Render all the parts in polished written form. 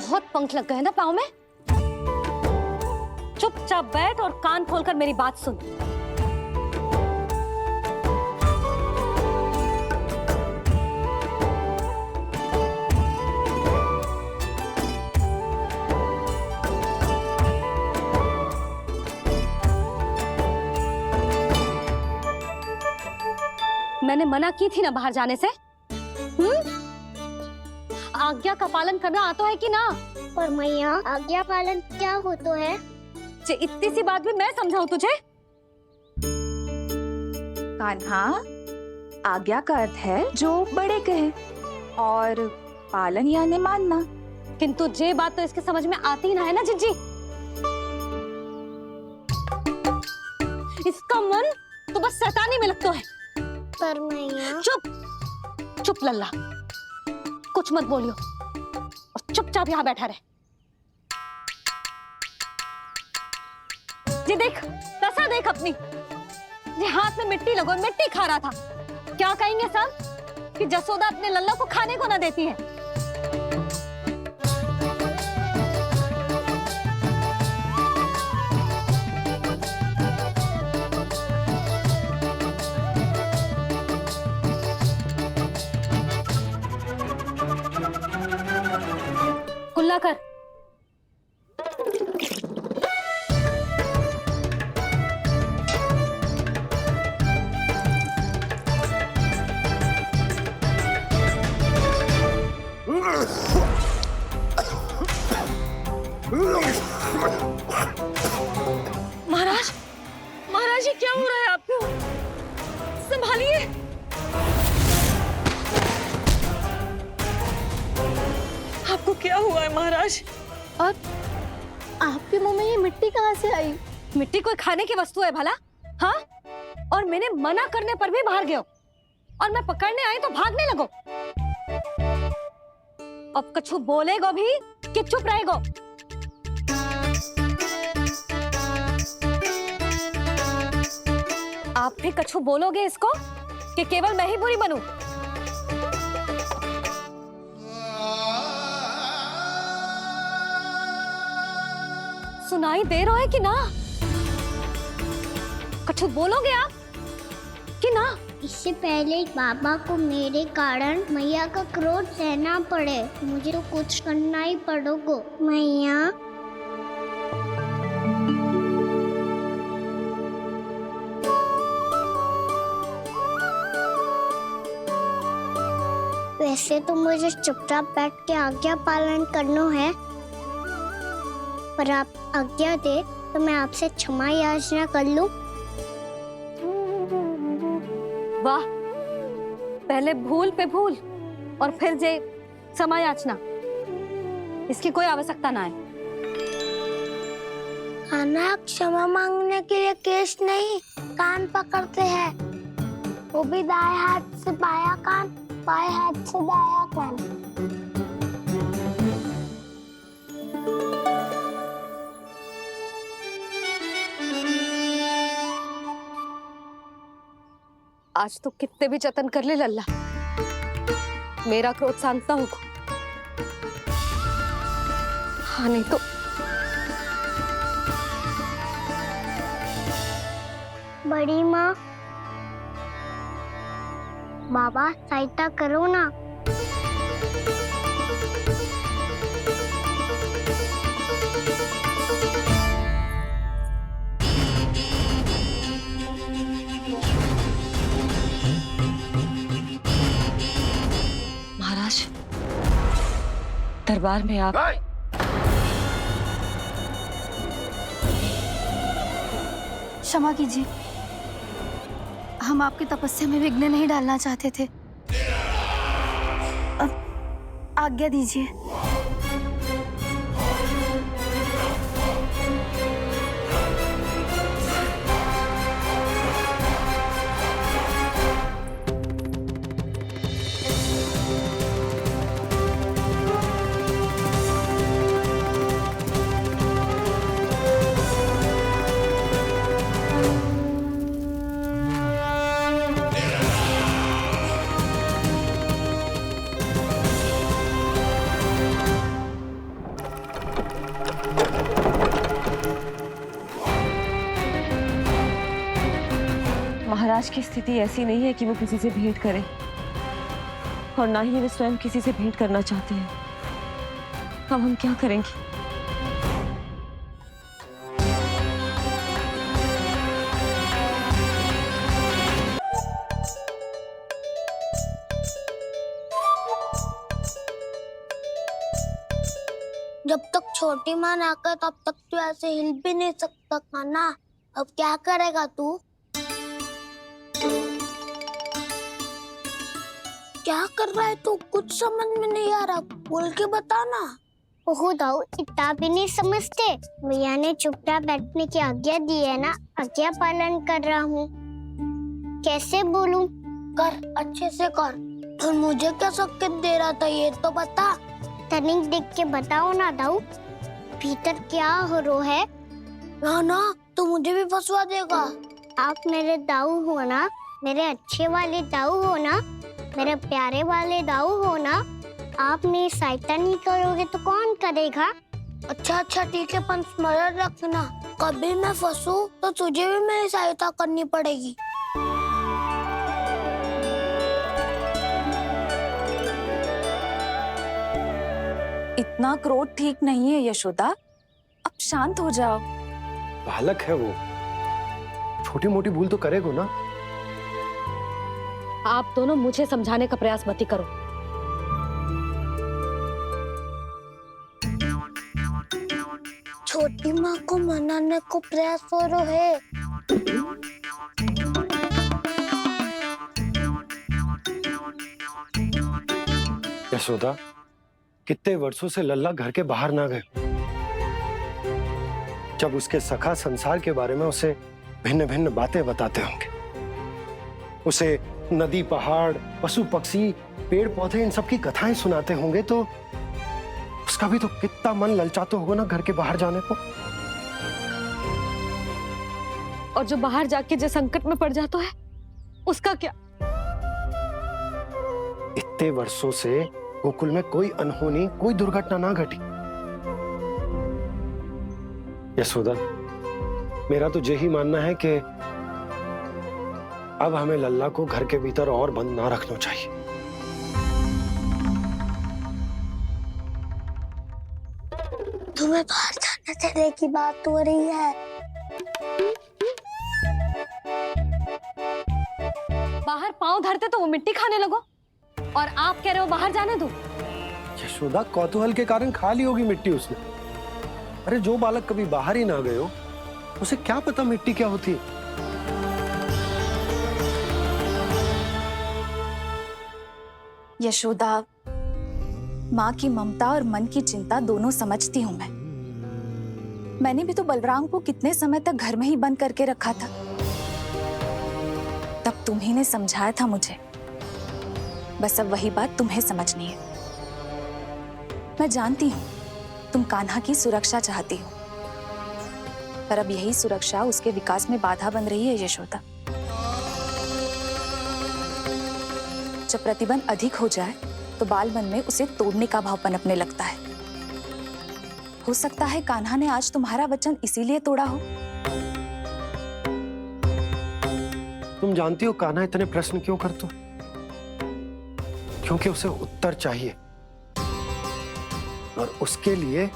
बहुत पंख लग गए ना पाँव में। चुपचाप बैठ और कान खोलकर मेरी बात सुन। मैंने मना की थी ना बाहर जाने से। आज्ञा का पालन करना आता है कि ना? पर मैया, आज्ञा पालन क्या होता है? इतनी सी बात भी मैं समझाऊं तुझे? कान्हा, आज्ञा का अर्थ है जो बड़े कहे, और पालन यानी मानना। किंतु ये बात तो इसके समझ में आती ही ना है ना जिज्जी। इसका मन तो बस शैतानी में लगता है। पर मैया। चुप चुप लल्ला, कुछ मत बोलियो और चुपचाप यहाँ बैठा रहे। ये देख, दशा देख अपनी। ये हाथ में मिट्टी लगो, मिट्टी खा रहा था। क्या कहेंगे सब कि जसोदा अपने लल्ला को खाने को ना देती है। कुल्ला कर। महाराज, महाराज, ये क्या हो रहा है आपको? संभालिए। आपको क्या हुआ है महाराज? और आपके मुंह में ये मिट्टी कहाँ से आई? मिट्टी कोई खाने की वस्तु है भला? हाँ? और मैंने मना करने पर भी बाहर गए और मैं पकड़ने आई तो भागने लगो। अब कछु बोलेगो भी कि चुप रहेगो? आप भी कछु बोलोगे इसको कि केवल मैं ही बुरी बनूं? सुनाई दे रहा है कि ना? कछु बोलोगे आप कि ना? इससे पहले बाबा को मेरे कारण मैया का क्रोध सहना पड़े, मुझे तो कुछ करना ही पड़ेगा। मैया, वैसे तो मुझे चुपचाप बैठ के आज्ञा पालन करना है, पर आप आज्ञा दे तो मैं आपसे क्षमा याचना कर लूं। वाह, पहले भूल पे भूल और फिर जे क्षमा याचना। इसकी कोई आवश्यकता ना है। खाना क्षमा मांगने के लिए केस नहीं, कान पकड़ते हैं, वो भी दाएं हाथ से बायां कान, बाएं हाथ से दायां कान। आज तो कितने भी जतन कर ले लल्ला, मेरा क्रोध शांत ना होगा। हाँ नहीं तो बड़ी माँ, बाबा सहायता करो ना। महाराज, दरबार में आप क्षमा कीजिए, हम आपकी तपस्या में विघ्न नहीं डालना चाहते थे। अब आज्ञा दीजिए। महाराज की स्थिति ऐसी नहीं है कि वो किसी से भेंट करें, और ना ही वे स्वयं किसी से भेंट करना चाहते हैं। अब हम क्या करेंगे? जब तक छोटी माँ ना कर तब तक तू ऐसे हिल भी नहीं सकता था ना। अब क्या करेगा तू? क्या कर रहा है तू? कुछ समझ में नहीं आ रहा, बोल के बता ना। ओहो दाऊ, इतना भी नहीं समझते। भैया ने चुपचाप बैठने की आज्ञा दी है ना, आज्ञा पालन कर रहा हूँ। कैसे बोलूं? कर, अच्छे से कर। और मुझे क्या संकेत दे रहा था ये तो बता। तनिक देख के बताओ ना दाऊ, भीतर क्या हो रहा है? ना ना, तो मुझे भी फंसवा देगा। आप मेरे दाऊ हो ना, मेरे अच्छे वाले दाऊ हो ना, मेरे प्यारे वाले दाऊ हो ना। आप मेरी सहायता नहीं करोगे तो कौन करेगा? अच्छा अच्छा ठीक है, पर स्मरण रखना, कभी मैं फंसू तो तुझे भी मेरी सहायता करनी पड़ेगी। इतना क्रोध ठीक नहीं है यशोदा, अब शांत हो जाओ। बालक है वो, छोटी मोटी भूल तो करेगा ना। आप दोनों मुझे समझाने का प्रयास मत ही करो। छोटी माँ को मनाने को प्रयास हो रहा है। यशोदा, कितने वर्षों से लल्ला घर के बाहर ना गए। जब उसके सखा संसार के बारे में उसे भिन्न भिन्न बातें बताते होंगे, उसे नदी पहाड़ पशु पक्षी पेड़ पौधे इन सब की कथाएं सुनाते होंगे, तो उसका भी तो कितना मन ललचाता होगा ना घर के बाहर जाने को। और जो बाहर जाके जो संकट में पड़ जाता है उसका क्या? इतने वर्षों से गोकुल में कोई अनहोनी कोई दुर्घटना ना घटी। यशोदा, मेरा तो यही मानना है कि अब हमें लल्ला को घर के भीतर और बंद ना रखना चाहिए। तुम्हें बाहर जाने देने की बात हो रही है। बाहर पांव धरते तो वो मिट्टी खाने लगो, और आप कह रहे हो बाहर जाने दो। यशोदा, कौतूहल के कारण खा ली होगी मिट्टी उसने। अरे जो बालक कभी बाहर ही ना गए हो, उसे क्या पता मिट्टी क्या होती है। यशोदा, माँ की ममता और मन की चिंता दोनों समझती हूँ मैं। मैंने भी तो बलराम को कितने समय तक घर में ही बंद करके रखा था। तब तुम्ही ने समझाया था मुझे, बस अब वही बात तुम्हें समझनी है। मैं जानती हूँ तुम कान्हा की सुरक्षा चाहती हो, पर अब यही सुरक्षा उसके विकास में बाधा बन रही है यशोदा। जब प्रतिबंध अधिक हो जाए तो बाल मन में उसे तोड़ने का भाव पनपने लगता है। हो सकता है कान्हा ने आज तुम्हारा वचन इसीलिए तोड़ा हो। तुम जानती हो कान्हा इतने प्रश्न क्यों करता? क्योंकि उसे उत्तर चाहिए, और उसके लिए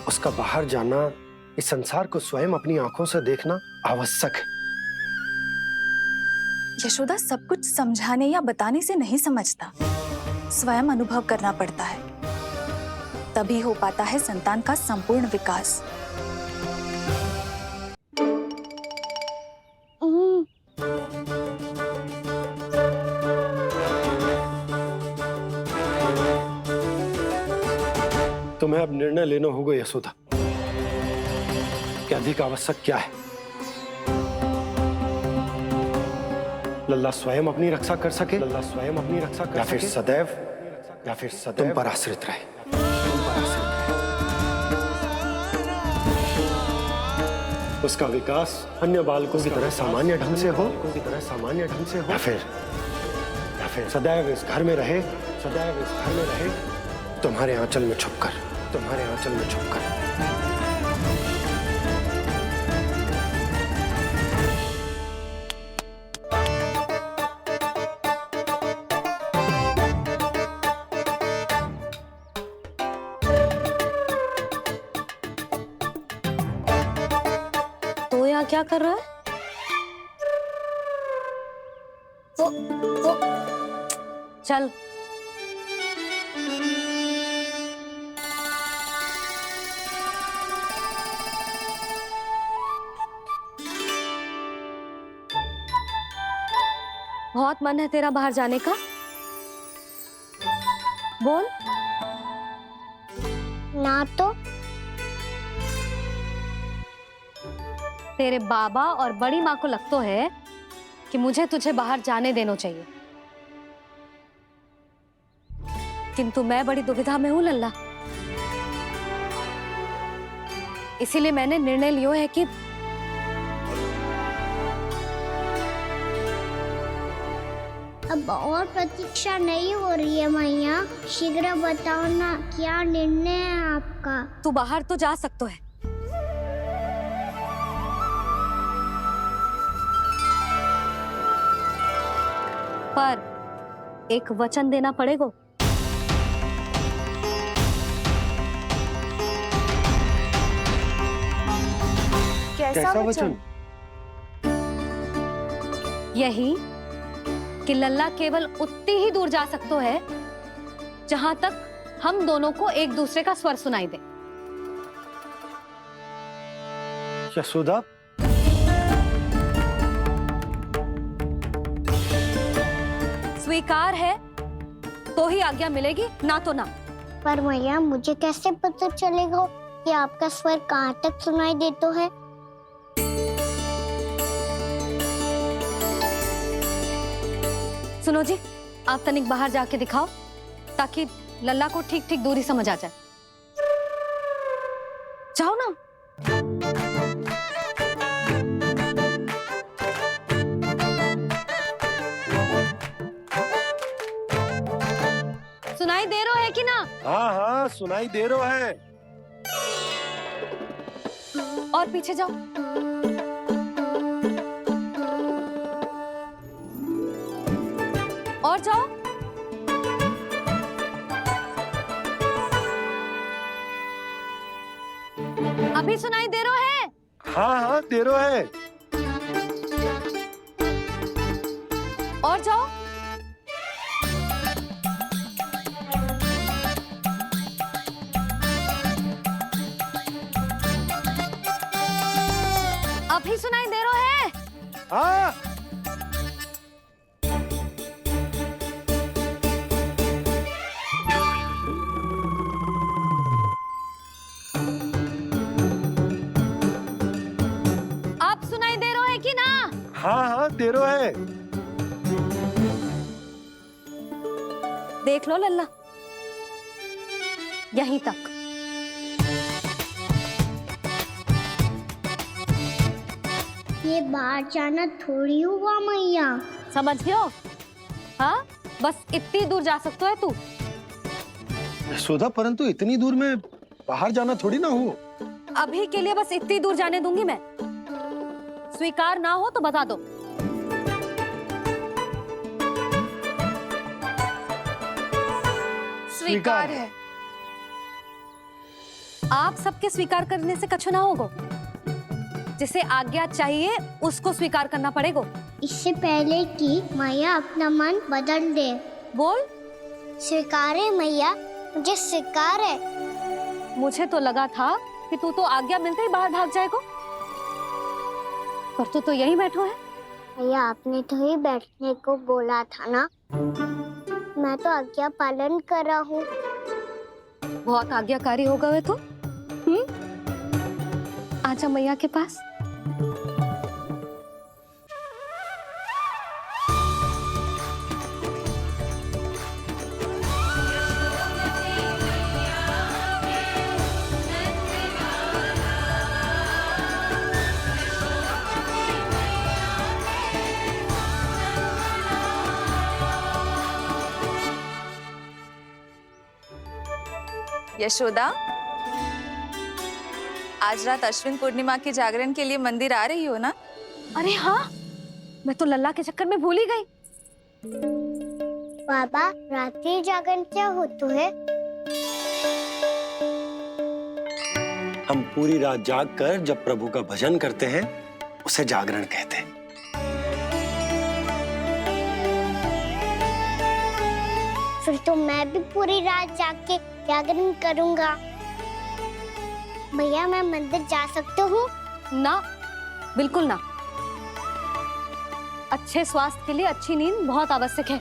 उसका बाहर जाना, इस संसार को स्वयं अपनी आंखों से देखना आवश्यक है। यशोदा, सब कुछ समझाने या बताने से नहीं समझता, स्वयं अनुभव करना पड़ता है, तभी हो पाता है संतान का संपूर्ण विकास। तुम्हें अब निर्णय लेना होगा यशोदा कि अधिक आवश्यक क्या है। लल्ला स्वयं अपनी रक्षा कर सके, लल्ला स्वयं अपनी रक्षा कर सके, या फिर सदैव तुम पर आश्रित रहे। उसका विकास अन्य बालकों की तरह सामान्य ढंग से हो, या फिर सदैव इस घर में रहे, तुम्हारे आंचल में छुपकर। क्या कर रहा है? वो चल। बहुत मन है तेरा बाहर जाने का? बोल। ना तो तेरे बाबा और बड़ी माँ को लगता है कि मुझे तुझे बाहर जाने देना चाहिए, किंतु मैं बड़ी दुविधा में हूं लल्ला। इसीलिए मैंने निर्णय लिया है कि अब और प्रतीक्षा नहीं हो रही है मैया। शीघ्र बताओ ना, क्या निर्णय है आपका? तू बाहर तो जा सकता है, पर एक वचन देना पड़ेगा। कैसा वचन? यही कि लल्ला केवल उतनी ही दूर जा सकता है जहां तक हम दोनों को एक दूसरे का स्वर सुनाई दे। यशोदा, स्वीकार है तो ही आज्ञा मिलेगी, ना तो ना। पर मैया मुझे कैसे पता चलेगा कि आपका स्वर कहाँ तक सुनाई देता है? सुनो जी, आप तनिक बाहर जाके दिखाओ ताकि लल्ला को ठीक ठीक दूरी समझ आ जाए। जाओ ना। सुनाई दे रहा है कि ना? हाँ हाँ सुनाई दे रहा है। और पीछे जाओ। और जाओ। अभी सुनाई दे रहा है? हाँ हाँ दे रहा है। और जाओ। अभी सुनाई दे रहा है? हाँ। आप सुनाई दे रहा है कि ना? हाँ हाँ दे रहा है। देख लो लल्ला, यहीं तक। ये बाहर जाना थोड़ी हुआ मैया। समझ गयो? हाँ, बस इतनी दूर जा सकता है तू। यशोदा, परंतु इतनी दूर में बाहर जाना थोड़ी ना हो। अभी के लिए बस इतनी दूर जाने दूंगी मैं। स्वीकार ना हो तो बता दो। स्वीकार है। आप सबके स्वीकार करने से कछु ना होगा। जिसे आज्ञा चाहिए उसको स्वीकार करना पड़ेगा। इससे पहले कि मैया अपना मन बदल दे। बोल। स्वीकार है मैया, मुझे स्वीकार है। मुझे तो लगा था कि तू तो आज्ञा मिलते ही बाहर भाग जाएगा, पर तू तो यहीं बैठो है। भैया आपने तो ही बैठने को बोला था ना, मैं तो आज्ञा पालन कर रहा हूँ। बहुत आज्ञाकारी हो गए तो। आजा मैया के पास। यशोदा, आज रात अश्विन पूर्णिमा के जागरण के लिए मंदिर आ रही हो ना? अरे हाँ, मैं तो लल्ला के चक्कर में भूल ही गई। बाबा, रात्रि जागरण क्या होता है? हम पूरी रात जाग कर जब प्रभु का भजन करते हैं उसे जागरण कहते हैं। फिर तो मैं भी पूरी रात जाके जागरण करूंगा। भैया मैं मंदिर जा सकती हूँ? ना, बिल्कुल ना। अच्छे स्वास्थ्य के लिए अच्छी नींद बहुत आवश्यक है।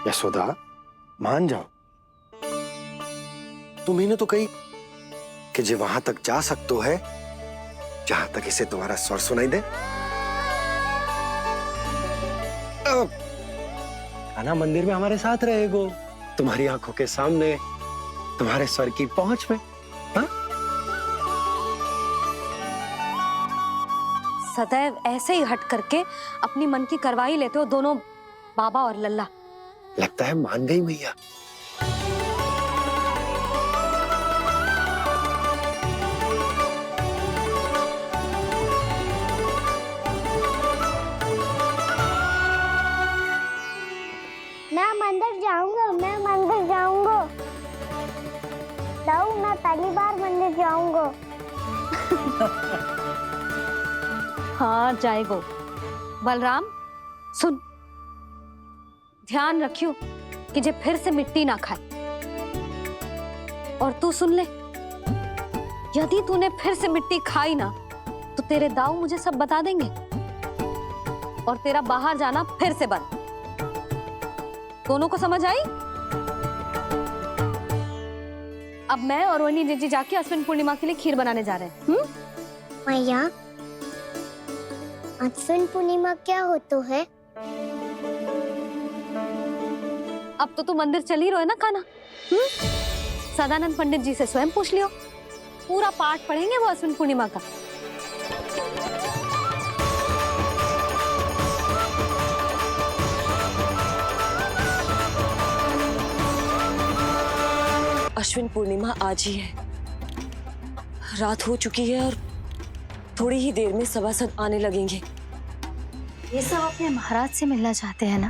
यशोदा, मान जाओ। तुम्ही ने तो कही कि जे वहां तक जा सकते है जहां तक इसे तुम्हारा स्वर सुनाई दे। खाना मंदिर में हमारे साथ रहेगो, तुम्हारी आंखों के सामने, तुम्हारे स्वर की पहुंच में। हाँ? सदैव ऐसे ही हट करके अपनी मन की करवाई लेते हो दोनों बाबा और लल्ला। लगता है मान गई मैया। मैं मंदिर जाऊंगा, मैं मंदिर जाऊंगा। दाऊ, मैं पहली बार मंदिर जाऊंगा। हाँ जाएगो। बलराम सुन, ध्यान रखियो कि जे फिर से मिट्टी ना खाए। और तू सुन ले, यदि तूने फिर से मिट्टी खाई ना तो तेरे दाऊ मुझे सब बता देंगे और तेरा बाहर जाना फिर से बंद। दोनों को समझ आई? अब मैं और रोहिणी जीजी जाके अश्विन पूर्णिमा के लिए खीर बनाने जा रहे हैं। मैया, अश्विन पूर्णिमा क्या होता है? अब तो तू मंदिर चल ही रहो है ना खाना। सदानंद पंडित जी से स्वयं पूछ लियो, पूरा पाठ पढ़ेंगे वो अश्विन पूर्णिमा का। अश्विन पूर्णिमा आज ही है, रात हो चुकी है और थोड़ी ही देर में सभासद आने लगेंगे। ये सब अपने महाराज से मिलना चाहते हैं ना,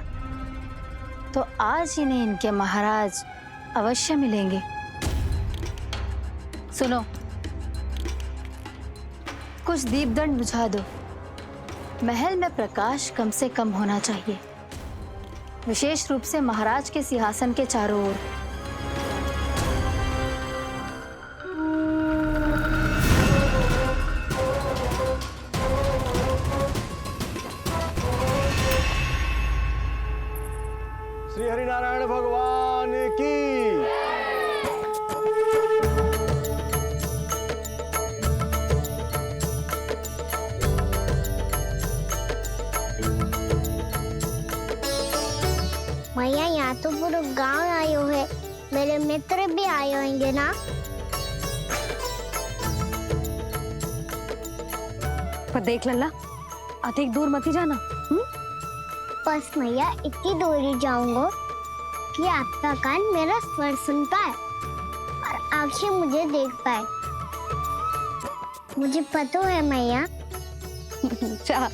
तो आज इन्हें इनके महाराज अवश्य मिलेंगे। सुनो, कुछ दीपदंड बुझा दो। महल में प्रकाश कम से कम होना चाहिए, विशेष रूप से महाराज के सिंहासन के चारों ओर। श्री हरिनारायण भगवान की। मैया, यहाँ तो पूरा गांव आयो है, मेरे मित्र भी आए होंगे ना? पर देख लल्ला, अधिक दूर मत ही जाना। बस मैया इतनी दूर ही जाऊंगा कि आपका कान मेरा स्वर सुन पाए और आंखें मुझे देख पाए। मुझे पता है मैया। चाह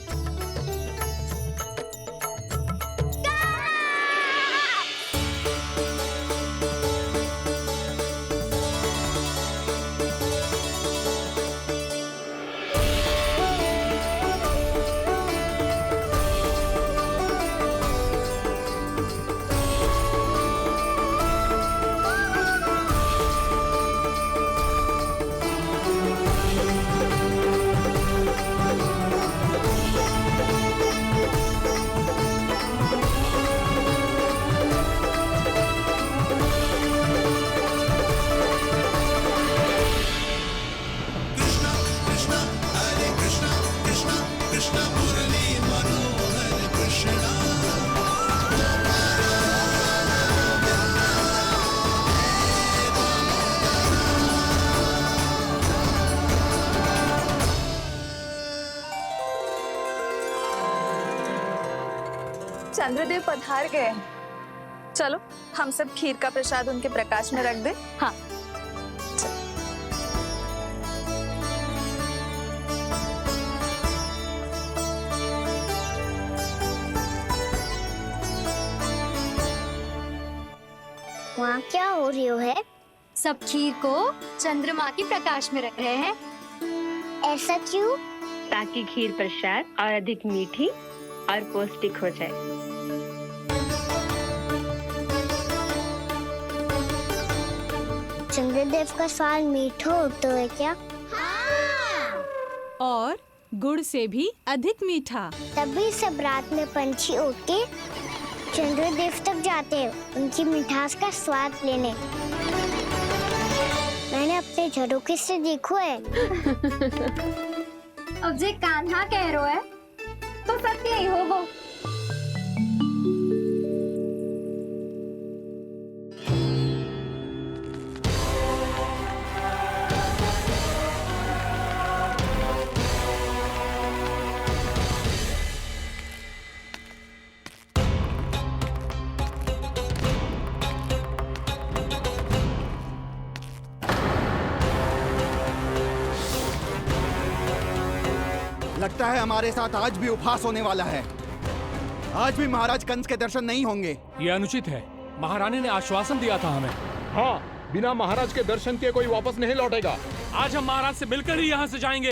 चंद्रदेव पधार गए। चलो हम सब खीर का प्रसाद उनके प्रकाश में रख दे। हाँ। वहाँ क्या हो रही है? सब खीर को चंद्रमा के प्रकाश में रख रहे हैं। ऐसा क्यों? ताकि खीर प्रसाद और अधिक मीठी और पौष्टिक हो जाए। चंद्रदेव का स्वाद मीठा होता है क्या? और गुड़ से भी अधिक मीठा। तभी सब रात में पंछी उड़ के चंद्रदेव तक जाते हैं उनकी मिठास का स्वाद लेने। मैंने अपने झरोखे से देखो है। अब जे कान्हा कह रो है तो सत्य ही होगो। लगता है हमारे साथ आज भी उपहास होने वाला है। आज भी महाराज कंस के दर्शन नहीं होंगे। ये अनुचित है। महारानी ने आश्वासन दिया था हमें। हाँ, बिना महाराज के दर्शन के कोई वापस नहीं लौटेगा। आज हम महाराज से मिलकर ही यहाँ से जाएंगे।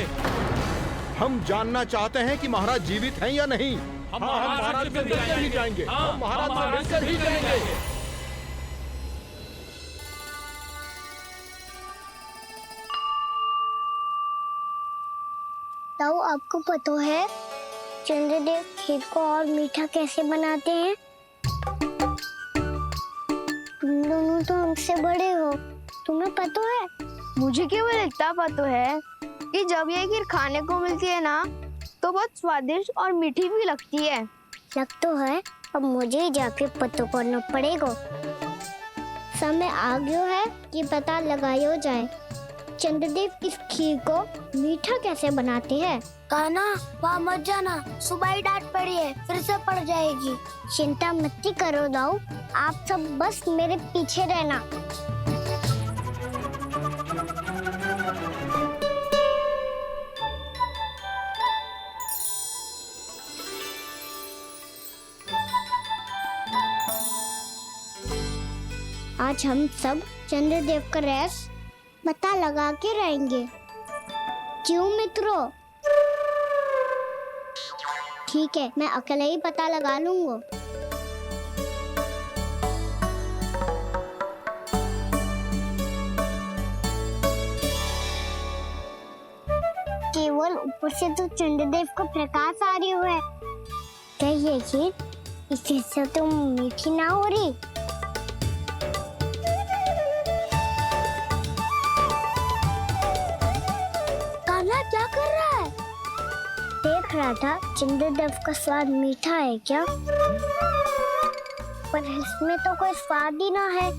हम जानना चाहते हैं कि महाराज जीवित हैं या नहीं। हम महाराज से मिलकर ही जाएंगे। हम महाराज से मिलकर ही जाएंगे। ताऊ, आपको पता है चंद्रदेव खीर को और मीठा कैसे बनाते हैं? तुम दोनों तो हमसे बड़े हो, तुम्हें पता है? मुझे केवल इतना पता है कि जब ये खीर खाने को मिलती है ना तो बहुत स्वादिष्ट और मीठी भी लगती है। लग तो है, अब मुझे ही जाके पता करना पड़ेगा। समय आ गया है कि पता लगाया जाए चंद्रदेव इस खीर को मीठा कैसे बनाते हैं। कान्हा, वहाँ मत जाना, सुबह ही डांट पड़ी है, फिर से पड़ जाएगी। चिंता मत करो दाऊ, आप सब बस मेरे पीछे रहना। आज हम सब चंद्रदेव का रहस्य पता लगा के रहेंगे। क्यों मित्रों? ठीक है, मैं अकेले ही पता लगा लूंगा। केवल ऊपर से तो चंद्रदेव का प्रकाश आ रही है। क्या ये खीर इससे तो मीठी ना हो रही? क्या कर रहा है? देख रहा था चंद्रदेव का स्वाद मीठा है क्या, पर इसमें तो कोई स्वाद ही ना है।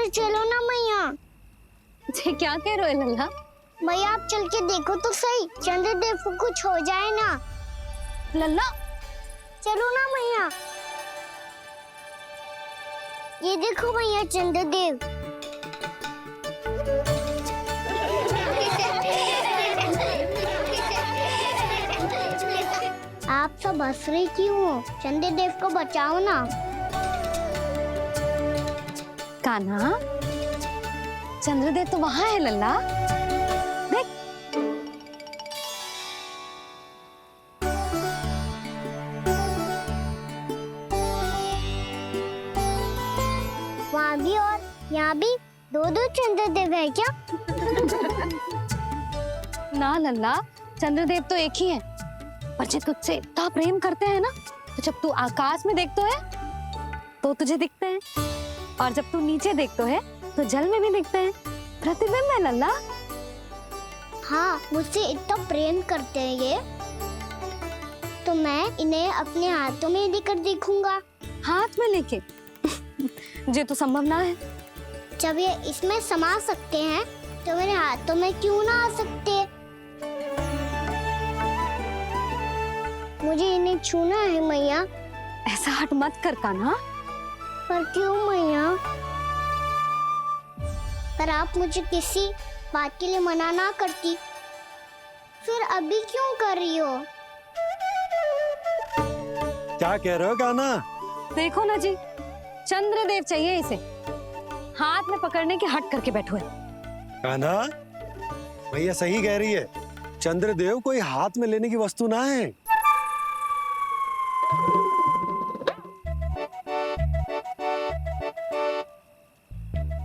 चलो ना मैया। क्या कह रहे हो लल्ला? मैया आप चल के देखो तो सही, चंद्रदेव को कुछ हो जाए ना। लल्ला चलो ना मैया। ये देखो मैया चंद्रदेव। आप सब हंस रही क्यों हो? चंद्रदेव को बचाओ ना। कान्हा, चंद्रदेव तो वहां है लल्ला, देख। वहाँ भी और यहाँ भी दो चंद्रदेव है क्या? ना लल्ला, चंद्रदेव तो एक ही है। पर जब तुझसे इतना प्रेम करते हैं ना, तो जब तू आकाश में देखतो है तो तुझे दिखते हैं, और जब तू नीचे देखतो है तो जल में भी दिखते हैं। प्रतिबिंब है लल्ला। हाँ, मुझसे इतना प्रेम करते हैं ये, तो मैं इन्हें अपने हाथों में लेकर देखूंगा। हाथ में लेके जे तो संभव ना है। जब ये इसमें समा सकते हैं तो मेरे हाथों में क्यों ना आ सकते? मुझे इन्हें छूना है मैया। ऐसा हट मत कर कान्हा। पर क्यों मैया? पर आप मुझे किसी बात के लिए मना ना करती, फिर अभी क्यों कर रही हो? क्या कह रहे हो कान्हा? देखो ना जी, चंद्रदेव चाहिए इसे, हाथ में पकड़ने के हट करके बैठो है। कान्हा, भैया सही कह रही है। चंद्रदेव कोई हाथ में लेने की वस्तु ना है।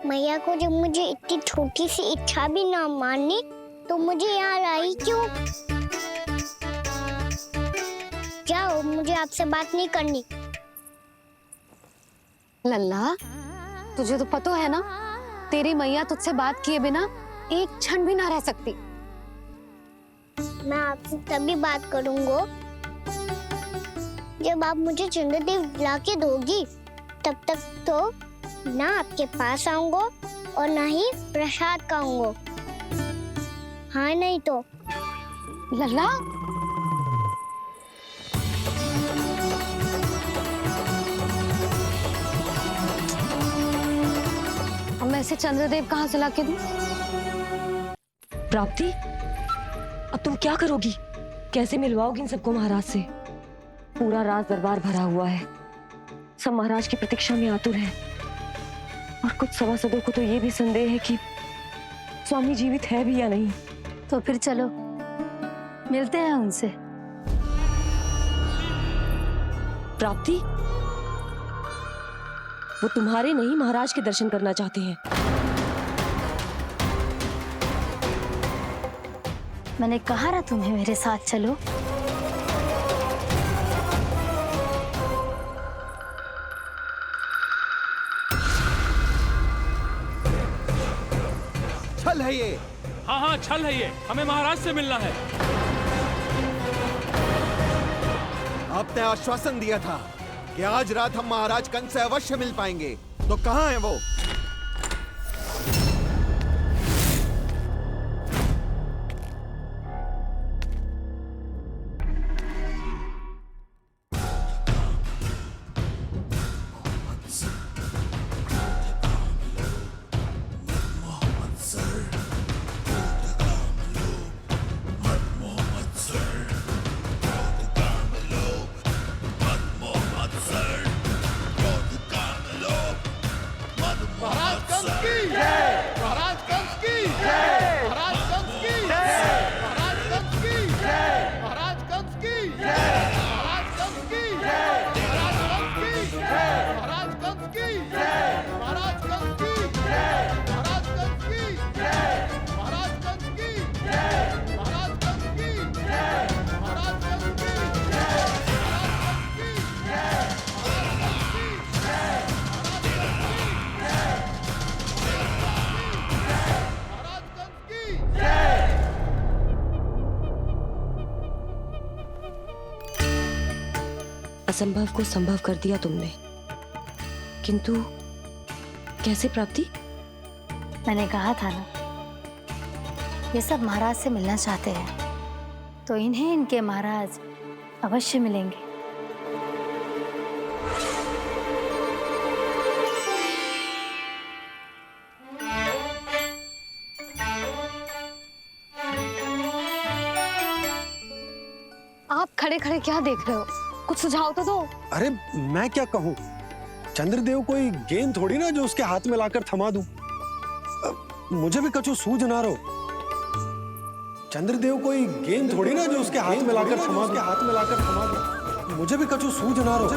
मैया को जब मुझे इतनी छोटी सी इच्छा भी ना माननी तो मुझे यहाँ लाई क्यों? जाओ, मुझे आपसे बात नहीं करनी। लल्ला, तुझे तो पता है ना, तेरी मैया तुझसे बात किए बिना एक क्षण भी ना रह सकती। मैं आपसे तभी बात करूंगा जब आप मुझे चंद्रदेव ला के दोगी। तब तक तो ना आपके पास आऊंगा और ना ही प्रसाद खाऊंगा। हाँ नहीं तो। लल्ला, अब मैं इसे चंद्रदेव कहाँ से लाके दूं? प्राप्ति, अब तुम क्या करोगी? कैसे मिलवाओगी इन सबको महाराज से? पूरा राज दरबार भरा हुआ है, सब महाराज की प्रतीक्षा में आतुर हैं। और कुछ सभासदों को तो ये भी संदेह है कि स्वामी जीवित है भी या नहीं। तो फिर चलो मिलते हैं उनसे। प्राप्ति, वो तुम्हारे नहीं महाराज के दर्शन करना चाहते हैं। मैंने कहा ना तुम्हें मेरे साथ चलो। छल है ये। हाँ हाँ, छल है ये। हमें महाराज से मिलना है। आपने आश्वासन दिया था कि आज रात हम महाराज कंस से अवश्य मिल पाएंगे, तो कहाँ है वो? असंभव को संभव कर दिया तुमने, किंतु कैसे प्राप्ति? मैंने कहा था ना, ये सब महाराज से मिलना चाहते हैं, तो इन्हें इनके महाराज अवश्य मिलेंगे। आप खड़े खड़े क्या देख रहे हो? कुछ सुझाव तो दो। अरे मैं क्या कहूँ, चंद्रदेव कोई गेंद थोड़ी ना जो उसके हाथ में लाकर थमा दूं। मुझे भी कछु सूझ ना रो। चंद्रदेव कोई गेंद थोड़ी ना जो उसके हाथ में लाकर थमा दूं। मुझे भी कछु सूझ ना रो।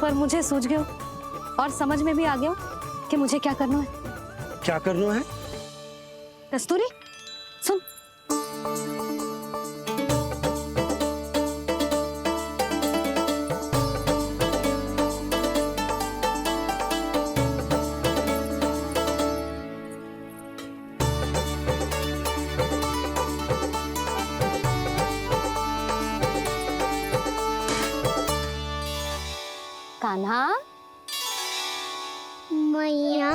पर मुझे सूझ गयो और समझ में भी आ गया कि मुझे क्या करना है। क्या करना है? कस्तूरी, सुन। कान्हा। मैया,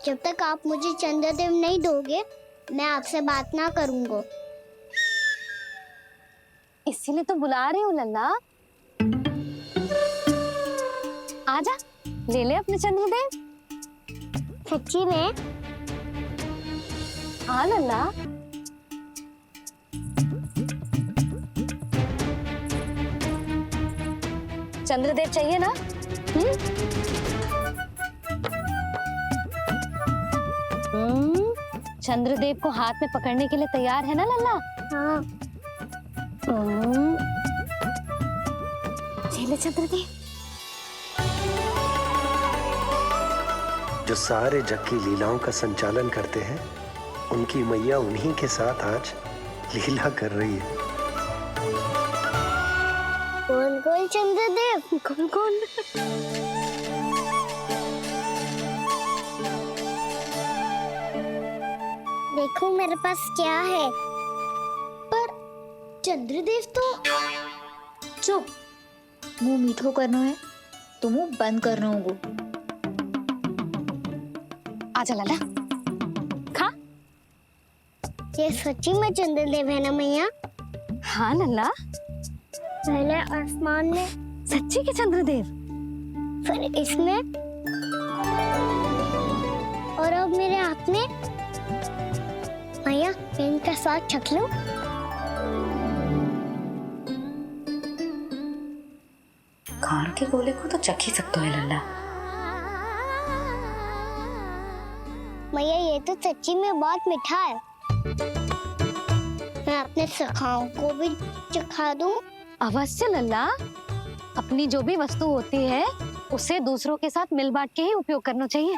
जब तक आप मुझे चंद्रदेव नहीं दोगे, मैं आपसे बात ना करूंगा। इसीलिए तो बुला रही हूँ लल्ला। आजा, ले ले अपने चंद्रदेव। सच्ची में? हाँ लल्ला। चंद्रदेव चाहिए ना? चंद्रदेव को हाथ में पकड़ने के लिए तैयार है ना लल्ला? हाँ। ले चंद्रदेव। जो सारे जग की लीलाओं का संचालन करते हैं, उनकी मैया उन्हीं के साथ आज लीला कर रही है। कौन कौन चंद्रदेव? कौन कौन? देखो मेरे पास क्या है। पर चंद्रदेव तो चुप, मुंह मीठो करना है तो मुंह बंद करना होगा। आजा लल्ला, खा। ये सच्ची में चंद्रदेव है ना मैया? हाँ लल्ला, पहले आसमान में, सच्ची के चंद्रदेव। फिर इसमें, और अब मेरे हाथ में। मैया, इनका साथ चख लो। खान के गोले को तो चख ही सकते है लल्ला। मैया, ये तो सच्ची में बहुत मीठा है। मैं अपने सखाओं को भी चखा दूं? अवश्य लल्ला। अपनी जो भी वस्तु होती है उसे दूसरों के साथ मिल बांट के ही उपयोग करना चाहिए।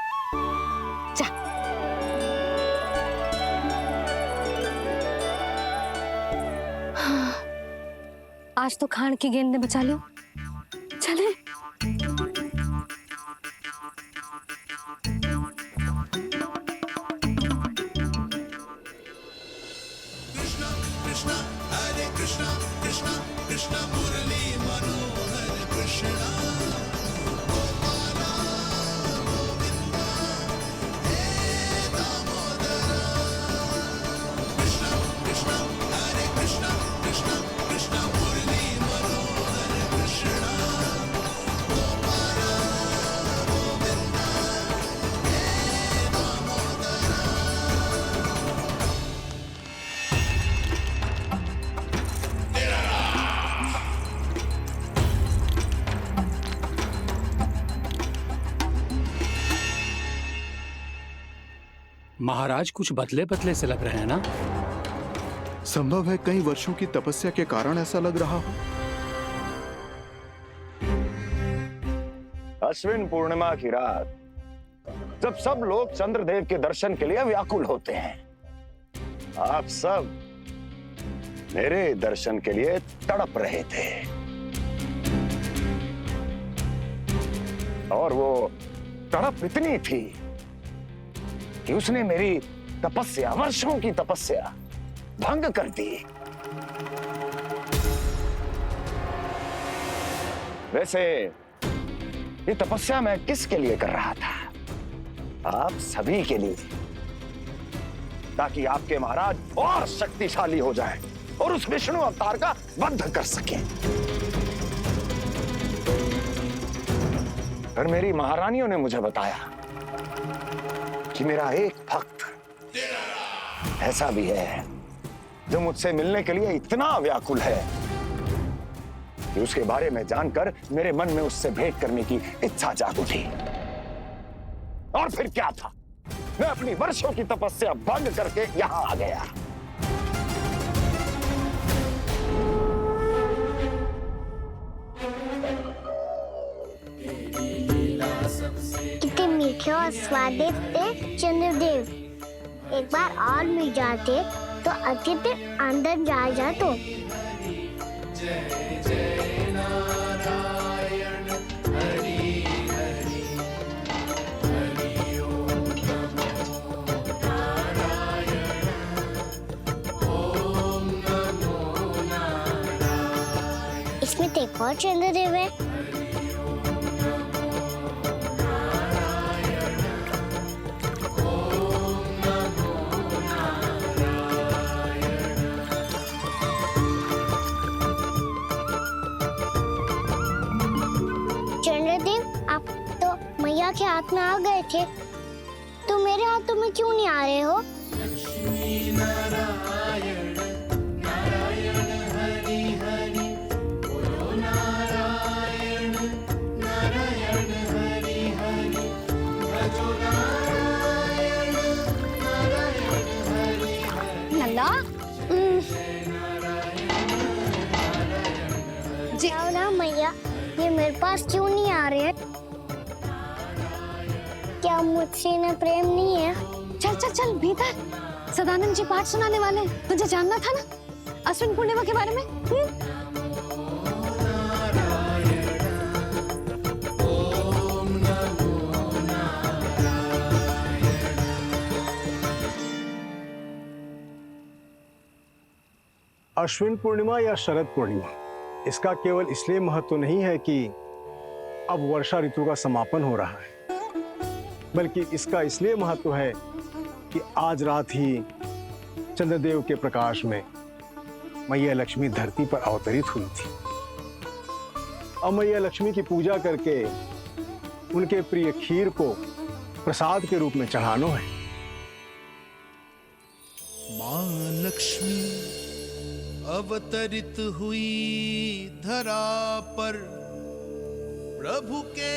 जा। हाँ। आज तो खान की गेंद ने बचा लो। चले। महाराज कुछ बदले बदले से लग रहे हैं ना? संभव है कई वर्षों की तपस्या के कारण ऐसा लग रहा हो। अश्विन पूर्णिमा की रात, जब सब लोग चंद्रदेव के दर्शन के लिए व्याकुल होते हैं, आप सब मेरे दर्शन के लिए तड़प रहे थे। और वो तड़प इतनी थी कि उसने मेरी तपस्या, वर्षों की तपस्या भंग कर दी। वैसे ये तपस्या मैं किसके लिए कर रहा था? आप सभी के लिए, ताकि आपके महाराज और शक्तिशाली हो जाएं और उस विष्णु अवतार का वध कर सकें। फिर मेरी महारानियों ने मुझे बताया कि मेरा एक भक्त ऐसा भी है जो मुझसे मिलने के लिए इतना व्याकुल है कि उसके बारे में जानकर मेरे मन में उससे भेंट करने की इच्छा जाग उठी। और फिर क्या था, मैं अपनी वर्षों की तपस्या भंग करके यहां आ गया। कितने मीठे और स्वादिष्ट थे चंद्रदेव। एक बार और मिल जाते तो अच्छे से अंदर जा तो। इसमें तो एक और चंद्रदेव है। साथ में आ गए थे, तो मेरे हाथों में क्यों नहीं आ रहे हो? नंदा जी ना मैया, ये मेरे पास क्यों नहीं आ रहे हैं? क्या मुझसे इन्हें प्रेम नहीं है? चल चल चल भीतर, सदानंद जी पाठ सुनाने वाले हैं। तुझे जानना था ना अश्विन पूर्णिमा के बारे में? अश्विन पूर्णिमा या शरद पूर्णिमा, इसका केवल इसलिए महत्व नहीं है कि अब वर्षा ऋतु का समापन हो रहा है, बल्कि इसका इसलिए महत्व है कि आज रात ही चंद्रदेव के प्रकाश में मैया लक्ष्मी धरती पर अवतरित हुई थी। अब मैया लक्ष्मी की पूजा करके उनके प्रिय खीर को प्रसाद के रूप में चढ़ाना है। मां लक्ष्मी अवतरित हुई धरा पर, प्रभु के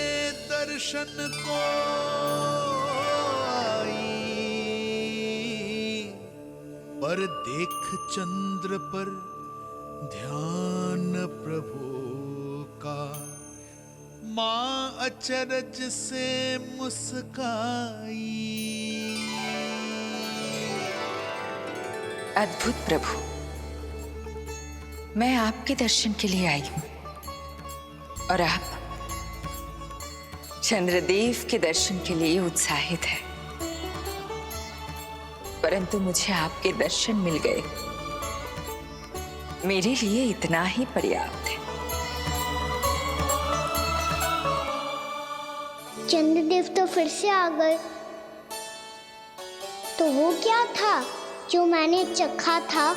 दर्शन को आई, पर देख चंद्र पर ध्यान प्रभु का, मां अचरज से मुस्काई। अद्भुत प्रभु, मैं आपके दर्शन के लिए आई हूं और आप चंद्रदेव के दर्शन के लिए उत्साहित है, परंतु मुझे आपके दर्शन मिल गए, मेरे लिए इतना ही पर्याप्त है। चंद्रदेव तो फिर से आ गए, तो वो क्या था जो मैंने चखा था?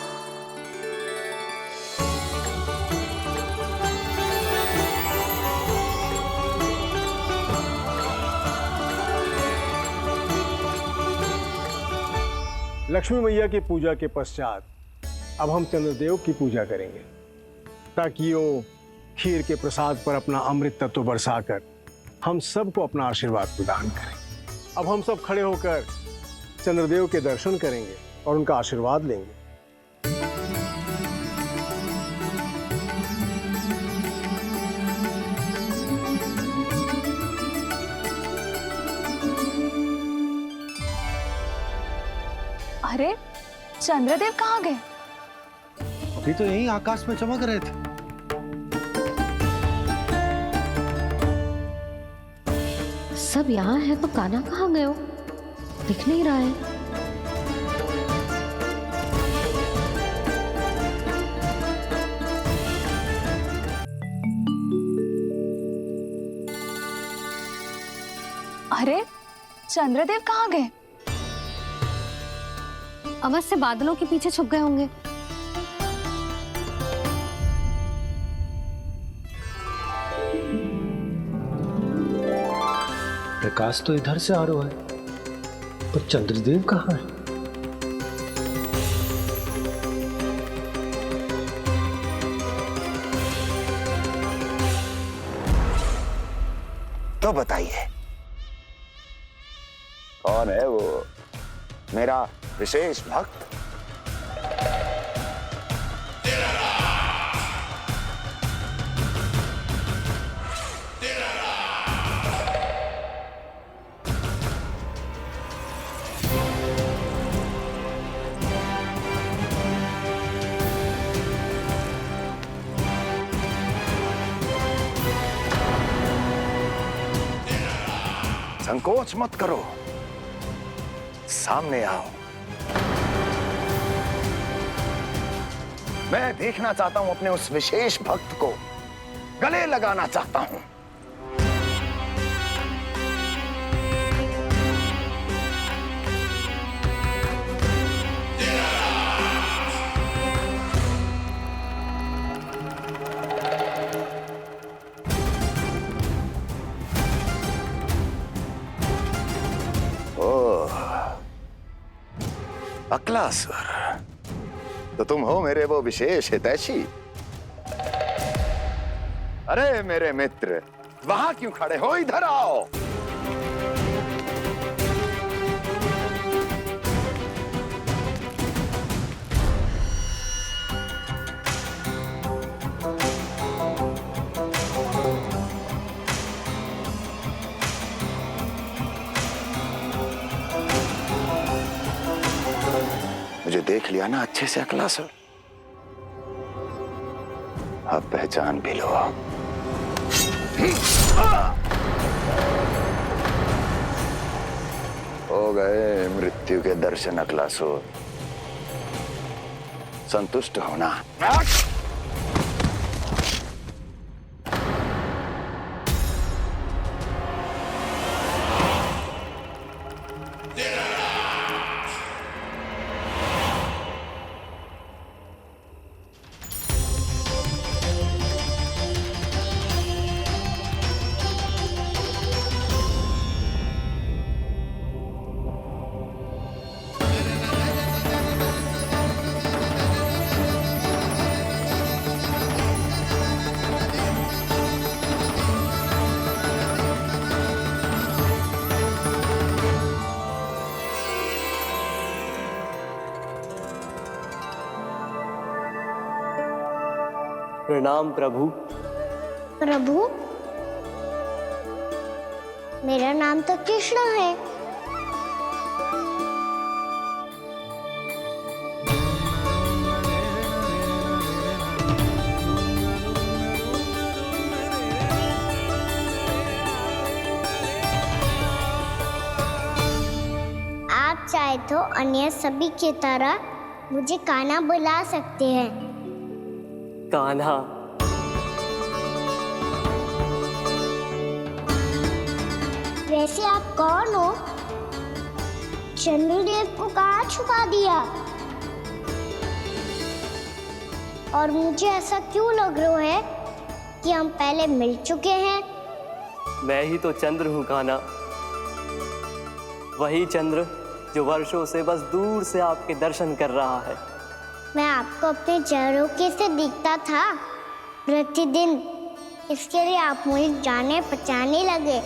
लक्ष्मी मैया की पूजा के पश्चात अब हम चंद्रदेव की पूजा करेंगे, ताकि वो खीर के प्रसाद पर अपना अमृत तत्व बरसाकर हम सबको अपना आशीर्वाद प्रदान करें। अब हम सब खड़े होकर चंद्रदेव के दर्शन करेंगे और उनका आशीर्वाद लेंगे। अरे चंद्रदेव कहाँ गए? अभी तो यही आकाश में चमक रहे थे। सब यहाँ है तो कान्हा कहाँ गए हो? दिख नहीं रहा है। अरे चंद्रदेव कहाँ गए? अवश्य बादलों के पीछे छुप गए होंगे। प्रकाश तो इधर से आ रहा है, पर चंद्रदेव कहाँ है? तो बताइए कौन है वो मेरा विशेष भक्त? संकोच मत करो, सामने आओ। मैं देखना चाहता हूं अपने उस विशेष भक्त को, गले लगाना चाहता हूं। अक्लासुर, तो तुम हो मेरे वो विशेष हितैषी। अरे मेरे मित्र, वहां क्यों खड़े हो, इधर आओ। मुझे देख लिया ना अच्छे से अक्लासुर, अब पहचान भी लो। हो गए मृत्यु के दर्शन अक्लासुर, संतुष्ट होना। प्रणाम प्रभु। प्रभु, मेरा नाम तो कृष्ण है। आप चाहे तो अन्य सभी की तरह मुझे कान्हा बुला सकते हैं। कान्हा? वैसे आप कौन हो? चंद्रदेव को कहाँ छुपा दिया? और मुझे ऐसा क्यों लग रहा है कि हम पहले मिल चुके हैं? मैं ही तो चंद्र हूँ कान्हा, वही चंद्र जो वर्षों से बस दूर से आपके दर्शन कर रहा है। मैं आपको अपने झरोखे से दिखता था प्रतिदिन, इसके लिए आप मुझे जाने पहचाने लगे।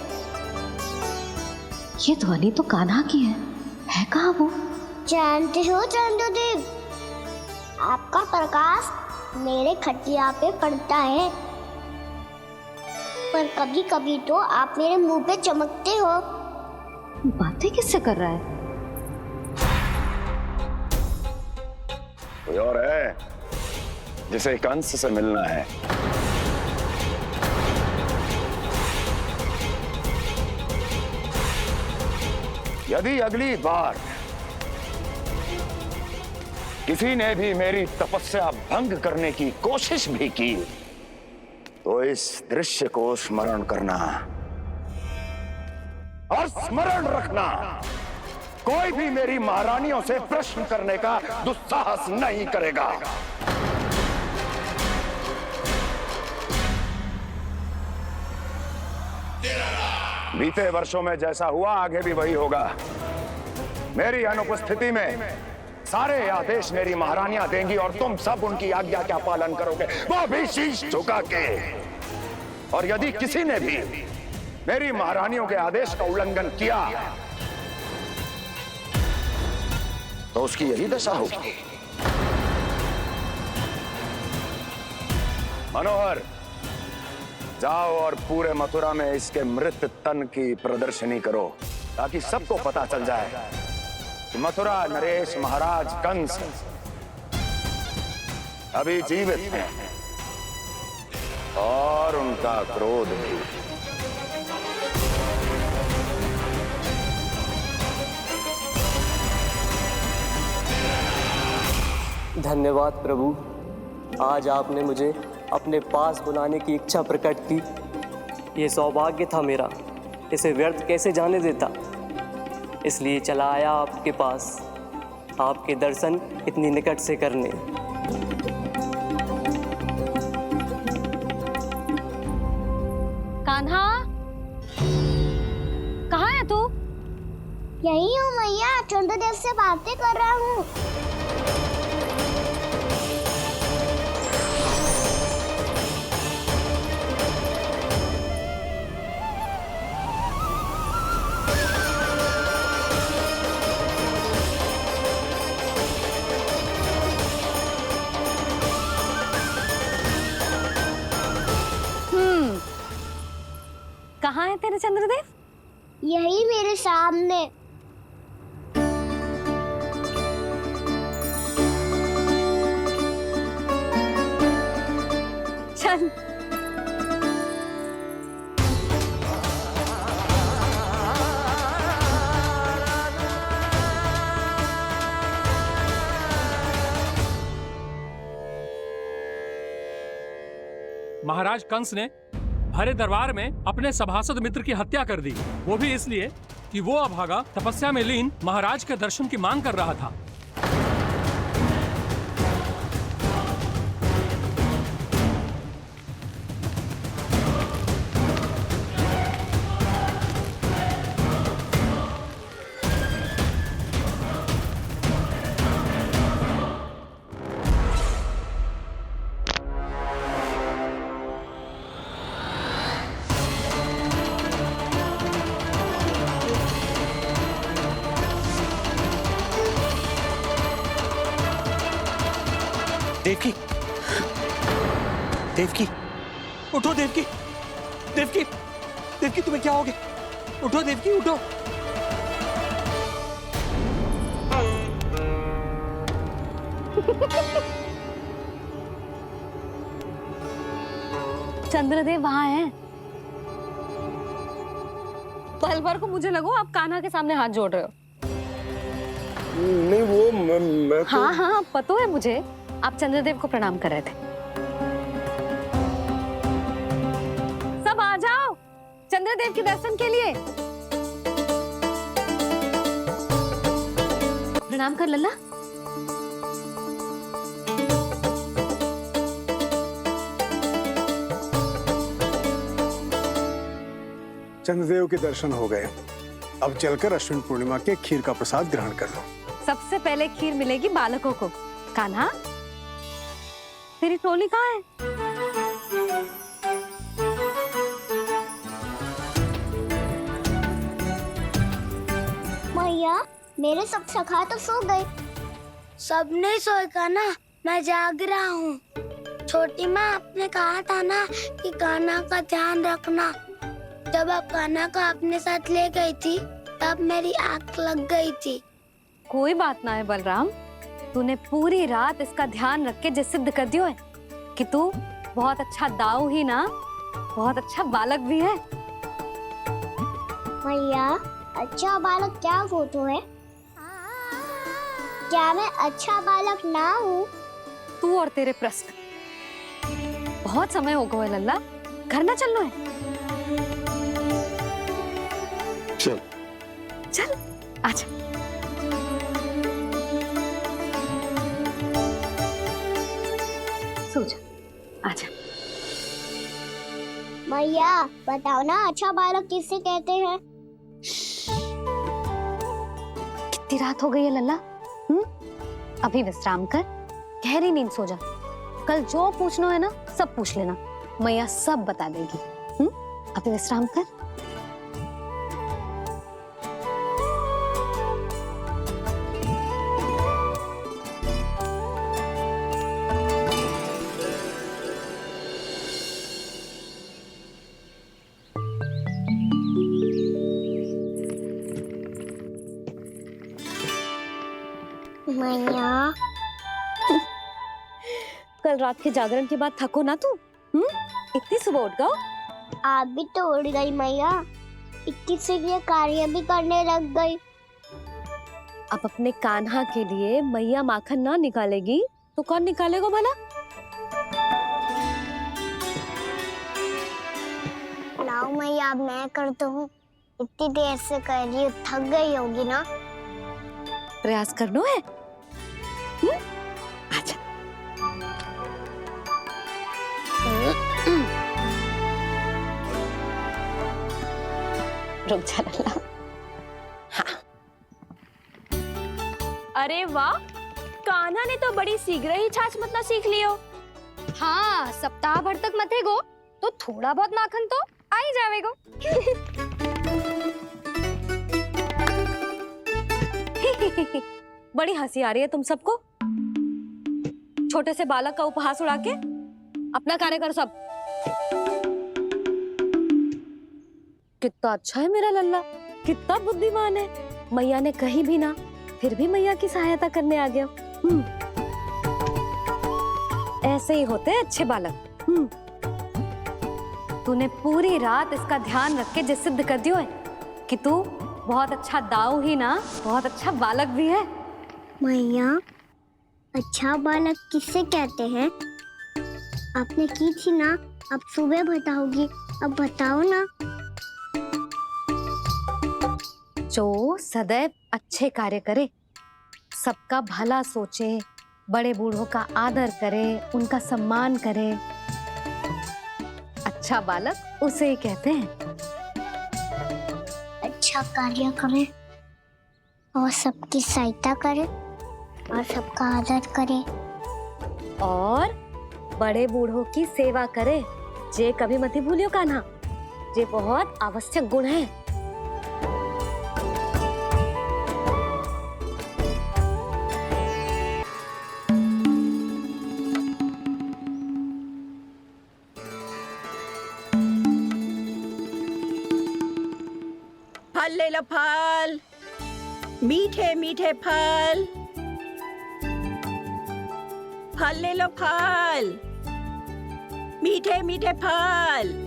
ये ध्वनि तो कान्हा की है कहाँ वो? जानते हो चंद्रदेव, आपका प्रकाश मेरे खटिया पे पड़ता है, पर कभी कभी तो आप मेरे मुंह पे चमकते हो। बातें किससे कर रहा है? कोई और है जिसे कंस से मिलना है? यदि अगली बार किसी ने भी मेरी तपस्या भंग करने की कोशिश भी की तो इस दृश्य को स्मरण करना और स्मरण रखना, कोई भी मेरी महारानियों से प्रश्न करने का दुस्साहस नहीं करेगा। बीते वर्षों में जैसा हुआ आगे भी वही होगा। मेरी अनुपस्थिति में सारे आदेश मेरी महारानियां देंगी और तुम सब उनकी आज्ञा का पालन करोगे, वो भी शीश झुका के। और यदि किसी ने भी मेरी महारानियों के आदेश का उल्लंघन किया तो उसकी यही दशा होगी। मनोहर, जाओ और पूरे मथुरा में इसके मृत तन की प्रदर्शनी करो ताकि सबको पता चल जाए कि मथुरा नरेश महाराज कंस अभी जीवित हैं और उनका क्रोध भी। धन्यवाद प्रभु, आज आपने मुझे अपने पास बुलाने की इच्छा प्रकट की। ये सौभाग्य था मेरा, इसे व्यर्थ कैसे जाने देता। इसलिए चला आया आपके पास, आपके दर्शन इतनी निकट से करने। कान्हा, कहाँ है तू? यही हूँ मैया, चंद्रदेव से बातें कर रहा हूँ। कहाँ है तेरे चंद्रदेव? यही मेरे सामने। चल। महाराज कंस ने भरे दरबार में अपने सभासद मित्र की हत्या कर दी, वो भी इसलिए कि वो अभागा तपस्या में लीन महाराज के दर्शन की मांग कर रहा था। देवकी, देवकी, उठो देवकी, देवकी, देवकी तुम्हें क्या हो गया? उठो देवकी, उठो। चंद्रदेव वहां हैं। पल भर को मुझे लगो आप कान्हा के सामने हाथ जोड़ रहे हो। नहीं वो मैं तो... हाँ हाँ पता है मुझे, आप चंद्रदेव को प्रणाम कर रहे थे। सब आ जाओ चंद्रदेव के दर्शन के लिए। प्रणाम कर लल्ला। चंद्रदेव के दर्शन हो गए, अब चलकर अश्विन पूर्णिमा के खीर का प्रसाद ग्रहण कर लो। सबसे पहले खीर मिलेगी बालकों को। कान्हा, तेरी टोली कहाँ है? मैया, मेरे सब सखा तो सो गए। सब नहीं सोए कान्हा, मैं जाग रहा हूँ। छोटी माँ आपने कहा था ना कि कान्हा का ध्यान रखना। जब आप कान्हा को अपने साथ ले गई थी, तब मेरी आँख लग गई थी। कोई बात ना है बलराम, तूने पूरी रात इसका ध्यान रख के जो सिद्ध कर दियो है कि तू बहुत अच्छा दाऊ ही ना, बहुत अच्छा बालक भी है। मैया, अच्छा बालक क्या फोटो है? क्या मैं अच्छा बालक ना हूँ? तू और तेरे प्रश्न। बहुत समय हो गया लल्ला, घर ना चलना है। चल चल आजा। सो जा, आजा। मैया बताओ ना, अच्छा बालक किससे कहते हैं? कितनी रात हो गई है लल्ला? अभी विश्राम कर, गहरी नींद सो जा। कल जो पूछना है ना सब पूछ लेना, मैया सब बता देगी। अभी विश्राम कर। मैया, कल रात के जागरण के बाद थको ना तू? इतनी सुबह उठ गओ? आप भी तो उठ गई मैया, इतनी से ये कार्य भी करने लग गई। अब अपने कान्हा के लिए मैया माखन ना निकालेगी तो कौन निकालेगा भला? लाओ मैया, अब मैं करता हूँ। इतनी देर से कर रही हूँ, थक गई होगी ना? प्रयास करना है। आजा। रुक जा लल्ला। हाँ अरे वाह, कान्हा ने तो बड़ी शीघ्र ही छाछ मतना सीख लियो। हाँ, सप्ताह भर तक मते गो तो थोड़ा बहुत माखन तो आ ही जावेगो। बड़ी हंसी आ रही है तुम सबको। छोटे से बालक का उपहास उड़ा के अपना कार्य करो सब। कितना अच्छा है मेरा लल्ला, कितना बुद्धिमान है। मैया ने कही भी ना, फिर भी मैया की सहायता करने आ गया। ऐसे ही होते हैं अच्छे बालक। तूने पूरी रात इसका ध्यान रख के जिस सिद्ध कर दियो है कि तू बहुत अच्छा दाऊ ही ना, बहुत अच्छा बालक भी है। मैया, अच्छा बालक किससे कहते हैं? आपने की थी ना, अब सुबह बताओगी, अब बताओ ना। जो सदैव अच्छे कार्य करे, सबका भला सोचे, बड़े बूढ़ों का आदर करे, उनका सम्मान करे, अच्छा बालक उसे ही कहते हैं। अच्छा कार्य करे और सबकी सहायता करे और सबका आदर करे और बड़े बूढ़ों की सेवा करे। जे कभी मत भूलियो कान्हा, जे बहुत आवश्यक गुण है। फल ले लो, फल, मीठे मीठे फल। फल ले लो, फल, मीठे मीठे फल।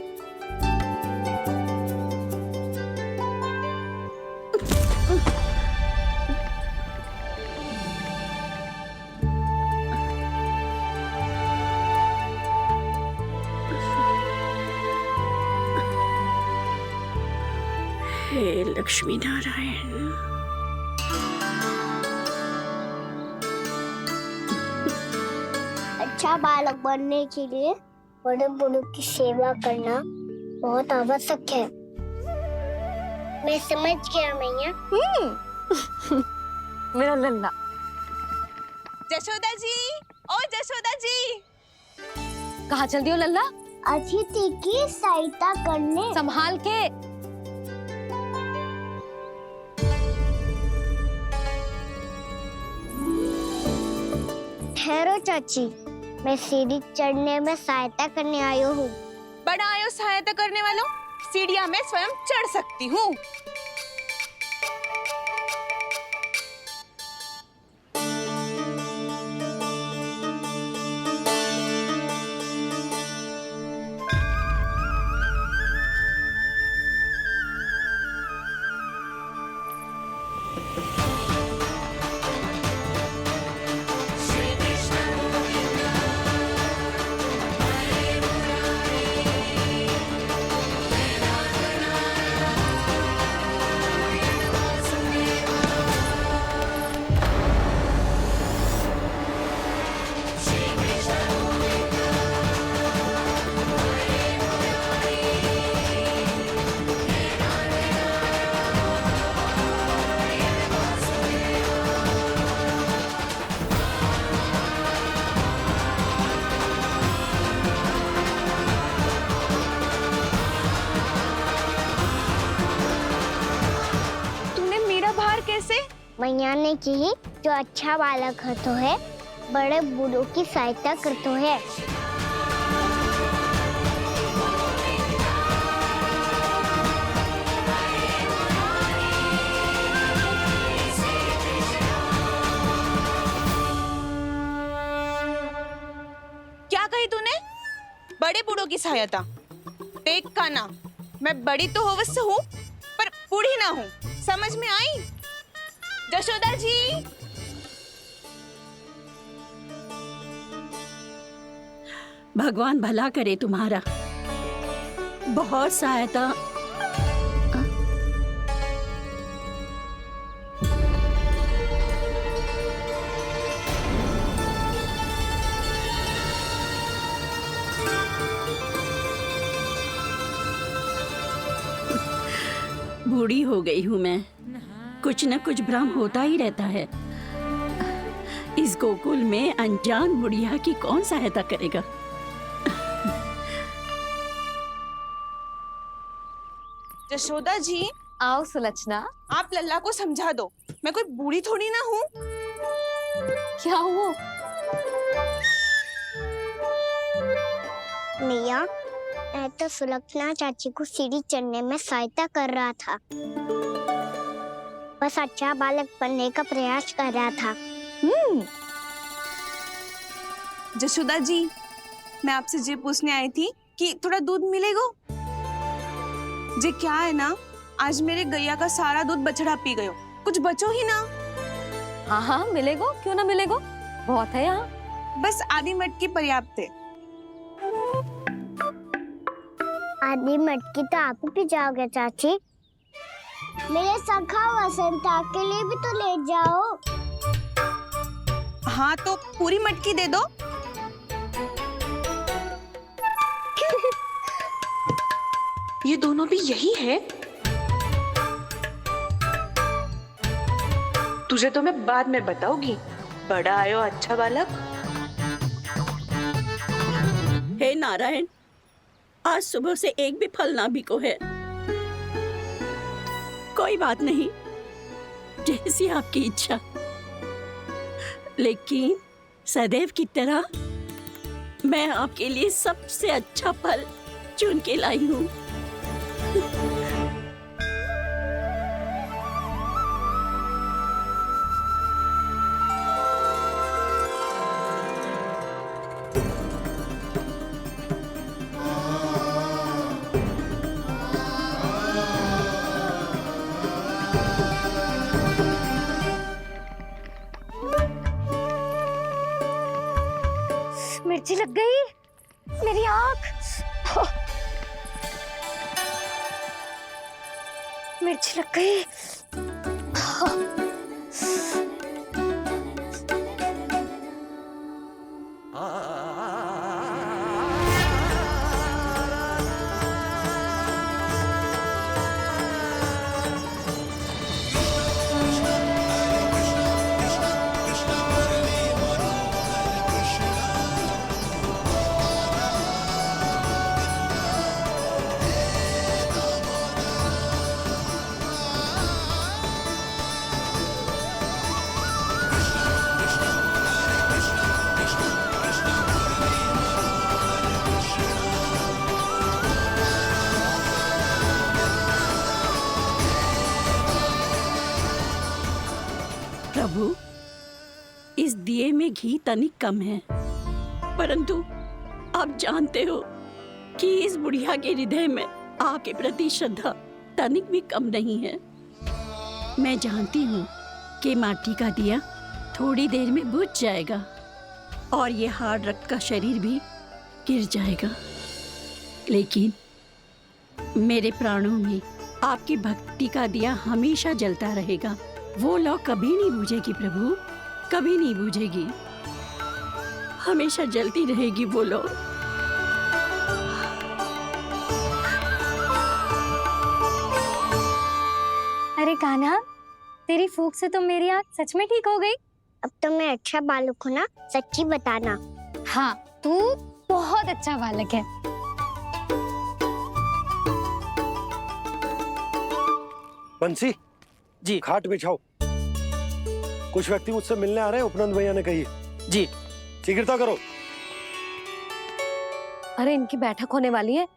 हे लक्ष्मी नारायण। अच्छा बालक बनने के लिए बड़े बूढ़ों की सेवा करना बहुत आवश्यक है। मैं समझ गया मैया। मेरा लल्ला। जशोदा जी, ओ जशोदा जी। कहाँ चल दियो लल्ला? अतिथि की सहायता करने। संभाल के। ठहरो चाची, मैं सीढ़ी चढ़ने में सहायता करने आई हूँ। बड़ा आयो सहायता करने वालों, सीढ़ियाँ मैं स्वयं चढ़ सकती हूँ। मैया ने की, जो अच्छा बालक होतो है बड़े बूढ़ों की सहायता करतो है। क्या कही तूने? बड़े बूढ़ों की सहायता? देख कान्हा, मैं बड़ी तो अवश्य हूँ पर बूढ़ी ना हूँ, समझ में आई? जशोदा जी। भगवान भला करे तुम्हारा, बहुत सहायता। बूढ़ी हो गई हूँ मैं, कुछ न कुछ भ्रम होता ही रहता है। इस गोकुल में अनजान बुढ़िया की कौन सहायता करेगा? जशोदा जी, आओ सुलक्षणा। आप लल्ला को समझा दो, मैं कोई बूढ़ी थोड़ी ना हूँ। क्या हुआ? मैया, मैं तो सुलक्षणा चाची को सीढ़ी चढ़ने में सहायता कर रहा था। बस अच्छा बालक बनने का प्रयास कर रहा था। जशोदा जी, मैं आपसे ये पूछने आई थी कि थोड़ा दूध मिलेगा? जे क्या है ना, आज मेरे गैया का सारा दूध बछड़ा पी गयो, कुछ बचो ही ना। हाँ हाँ मिलेगो, क्यों ना मिलेगो, बहुत है यहाँ। बस आधी मटकी पर्याप्त है। आधी मटकी तो आप ही पी जाओगे चाची। मेरे सखा वसंता के लिए भी तो ले जाओ। हाँ तो पूरी मटकी दे दो। ये दोनों भी यही है? तुझे तो मैं बाद में बताऊंगी। बड़ा आयो अच्छा बालक। हे नारायण, आज सुबह से एक भी फल ना बिको है। कोई बात नहीं, जैसी आपकी इच्छा। लेकिन सदैव की तरह मैं आपके लिए सबसे अच्छा फल चुन के लाई हूँ। मिर्ची लग गई मेरी आँख। मिर्ची लग गई। प्रभु, इस दिए में घी तनिक कम है, परंतु आप जानते हो कि इस बुढ़िया के हृदय में आपके प्रति श्रद्धा तनिक भी कम नहीं है। मैं जानती हूँ कि माटी का दिया थोड़ी देर में बुझ जाएगा और ये हार्ड रक्त का शरीर भी गिर जाएगा, लेकिन मेरे प्राणों में आपकी भक्ति का दिया हमेशा जलता रहेगा। वो लौ कभी नहीं बुझेगी प्रभु, कभी नहीं बुझेगी, हमेशा जलती रहेगी वो लौ। अरे कान्हा, तेरी फूंक से तो मेरी आँख सच में ठीक हो गई। अब तो मैं अच्छा बालक हूँ ना, सच्ची बताना। हाँ, तू बहुत अच्छा बालक है। बंसी जी, खाट बिछाओ। कुछ व्यक्ति मुझसे मिलने आ रहे हैं, उपनंद भैया ने कही है। जी। शीघ्रता करो। अरे इनकी बैठक होने वाली है,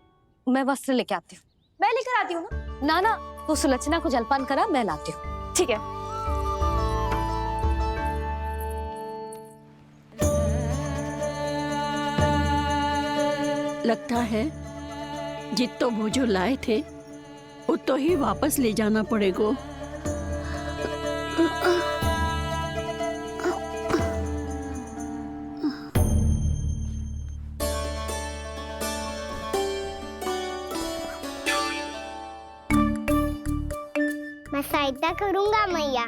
मैं वस्त्र लेके आती हूँ। मैं लेकर आती हूँ ना। ना ना, तू सुलक्षणा को जलपान करा, मैं लाती हूँ। ठीक है। लगता है जितो वो जो लाए थे उतो ही वापस ले जाना पड़ेगा। मैं सहायता करूंगा मैया।